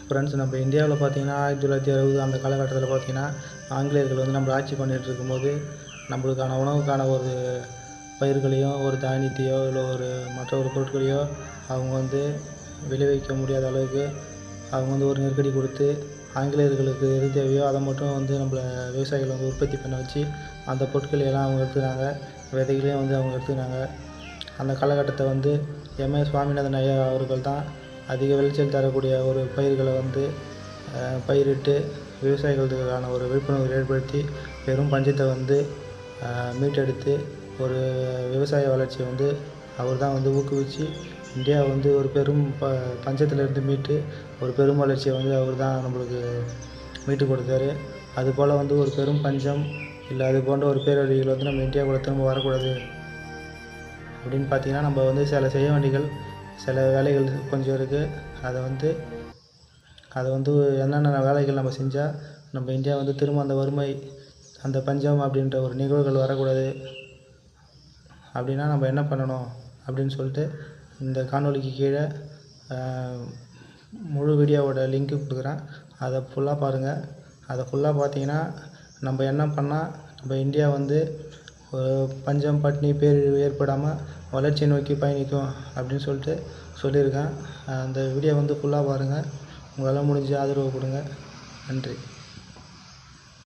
Friends, நம்ம இந்தியாவில் பார்த்தீங்கன்னா 1960 அந்த காலகட்டத்தில் பார்த்தீங்கன்னா ஆங்கிலேயர்கள் வந்து நம்மளை ஆட்சி பண்ணிகிட்டு இருக்கும்போது நம்மளுக்கான உணவுக்கான ஒரு பயிர்களையும் ஒரு தானியத்தையோ இல்லை மற்ற ஒரு பொருட்களையோ அவங்க வந்து விளைவிக்க முடியாத அளவுக்கு அவங்க வந்து ஒரு நெருக்கடி கொடுத்து ஆங்கிலேயர்களுக்கு எது தேவையோ அதை மட்டும் வந்து நம்மளை விவசாயிகள் வந்து உற்பத்தி பண்ண வச்சு அந்த பொருட்களையெல்லாம் அவங்க எடுத்துக்கிறாங்க. விதைகளையும் வந்து அவங்க எடுத்துக்கிறாங்க. அந்த காலகட்டத்தை வந்து எம்எஸ் சுவாமிநாதன் ஐயா அவர்கள் தான் அதிக விளைச்சல் தரக்கூடிய ஒரு பயிர்களை வந்து பயிரிட்டு விவசாயிகளுக்கான ஒரு விழிப்புணர்வு ஏற்படுத்தி பெரும் பஞ்சத்தை வந்து மீட்டெடுத்து ஒரு விவசாய வளர்ச்சியை வந்து அவர் தான் வந்து ஊக்குவித்து இந்தியா வந்து ஒரு பெரும் பஞ்சத்திலிருந்து மீட்டு ஒரு பெரும் வளர்ச்சியை வந்து அவர் தான் நம்மளுக்கு மீட்டு கொடுத்தாரு. அதுபோல் வந்து ஒரு பெரும் பஞ்சம் இல்லை அது போன்ற ஒரு பேரழிவுகள் வந்து நம்ம இந்தியாவுக்குள்ள திரும்ப வரக்கூடாது அப்படின்னு பார்த்தீங்கன்னா நம்ம வந்து செய்ய வேண்டிகள் சில வேலைகள் கொஞ்சம் இருக்குது. அதை வந்து என்னென்ன வேலைகள் நம்ம செஞ்சால் நம்ம இந்தியா வந்து திரும்ப அந்த வறுமை அந்த பஞ்சம் அப்படின்ற ஒரு நிகழ்வுகள் வரக்கூடாது அப்படின்னா நம்ம என்ன பண்ணணும் அப்படின்னு சொல்லிட்டு இந்த காணொலிக்கு கீழே முழு வீடியோவோட லிங்க்கு கொடுக்குறேன். அதை ஃபுல்லாக பாருங்கள். அதை ஃபுல்லாக பார்த்தீங்கன்னா நம்ம என்ன பண்ணால் நம்ம இந்தியா வந்து பஞ்சம் பட்டினி பேரழிவு ஏற்படாமல் வளர்ச்சியை நோக்கி பயணிக்கும் அப்படின்னு சொல்லிட்டு சொல்லியிருக்கேன். அந்த வீடியோ வந்து ஃபுல்லாக பாருங்கள். உங்களால் முடிஞ்ச ஆதரவு கொடுங்க. நன்றி.